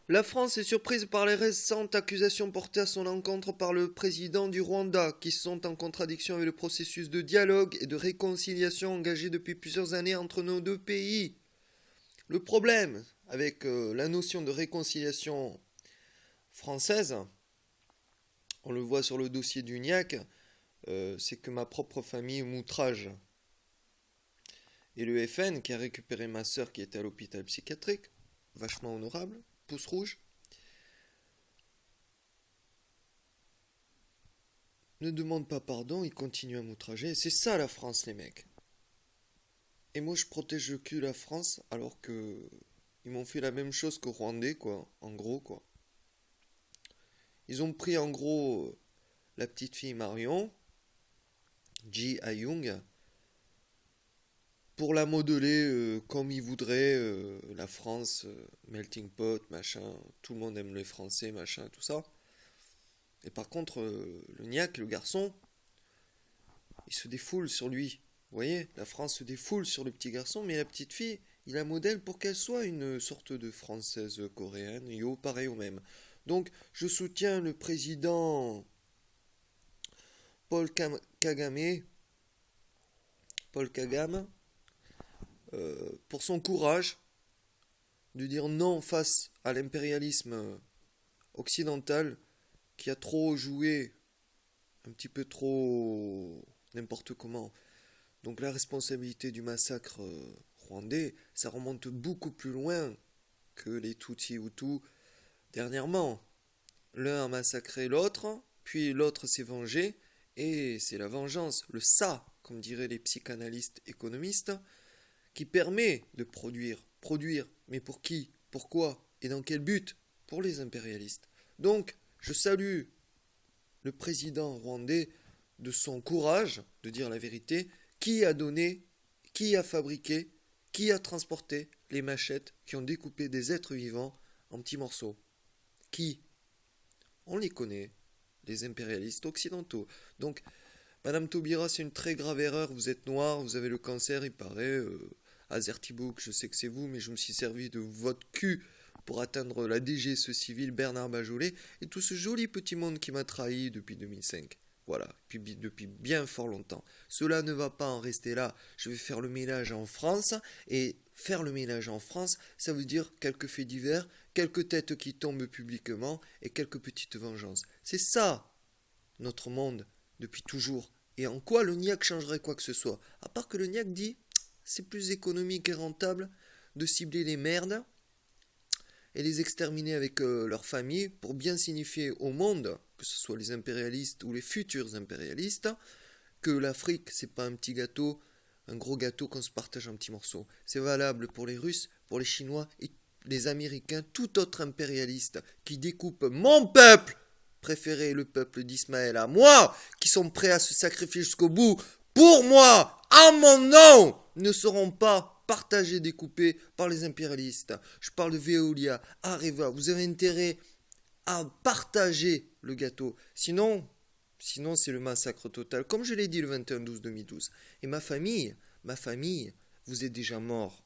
La France est surprise par les récentes accusations portées à son encontre par le président du Rwanda, qui sont en contradiction avec le processus de dialogue et de réconciliation engagé depuis plusieurs années entre nos deux pays. Le problème avec la notion de réconciliation française, on le voit sur le dossier du NIAC, c'est que ma propre famille m'outrage. Et le FN, qui a récupéré ma sœur qui était à l'hôpital psychiatrique, vachement honorable, pouce rouge, ne demande pas pardon, il continue à m'outrager. C'est ça la France, les mecs. Et moi, je protège le cul la France, alors que ils m'ont fait la même chose qu'aux Rwandais, quoi. En gros, quoi. Ils ont pris en gros la petite fille Marion, Ji Ayung, pour la modeler comme ils voudraient, la France, melting pot, machin, tout le monde aime les Français, machin, tout ça. Et par contre, le niaque, le garçon, il se défoule sur lui. Vous voyez, la France se défoule sur le petit garçon, mais la petite fille, il la modèle pour qu'elle soit une sorte de française coréenne, yo, pareil au même. Donc, je soutiens le président Paul Kagame, Paul Kagame, pour son courage de dire non face à l'impérialisme occidental qui a trop joué, un petit peu trop n'importe comment. Donc la responsabilité du massacre rwandais, ça remonte beaucoup plus loin que les Tutsi-Hutus dernièrement. L'un a massacré l'autre, puis l'autre s'est vengé, et c'est la vengeance, le ça, comme diraient les psychanalystes économistes, qui permet de produire. Produire, mais pour qui? Pourquoi? Et dans quel but? Pour les impérialistes. Donc, je salue le président rwandais de son courage de dire la vérité, qui a donné, qui a fabriqué, qui a transporté les machettes qui ont découpé des êtres vivants en petits morceaux. Qui? On les connaît, les impérialistes occidentaux. Donc, Madame Taubira, c'est une très grave erreur, vous êtes noire, vous avez le cancer, il paraît. Azertibouk, je sais que c'est vous, mais je me suis servi de votre cul pour atteindre la DGSE civile, Bernard Bajolet, et tout ce joli petit monde qui m'a trahi depuis 2005. Voilà, depuis bien fort longtemps. Cela ne va pas en rester là. Je vais faire le ménage en France, et faire le ménage en France, ça veut dire quelques faits divers, quelques têtes qui tombent publiquement, et quelques petites vengeances. C'est ça, notre monde, depuis toujours. Et en quoi le NIAC changerait quoi que ce soit? À part que le NIAC dit c'est plus économique et rentable de cibler les merdes et les exterminer avec leur famille pour bien signifier au monde, que ce soit les impérialistes ou les futurs impérialistes, que l'Afrique, c'est pas un petit gâteau, un gros gâteau qu'on se partage en petits morceaux. C'est valable pour les Russes, pour les Chinois et les Américains, tout autre impérialiste qui découpe mon peuple préféré, le peuple d'Ismaël, à moi, qui sont prêts à se sacrifier jusqu'au bout pour moi, à mon nom, ne seront pas partagés, découpés par les impérialistes. Je parle de Veolia, Areva, vous avez intérêt à partager le gâteau. Sinon c'est le massacre total, comme je l'ai dit le 21-12-2012. Et ma famille, vous êtes déjà mort.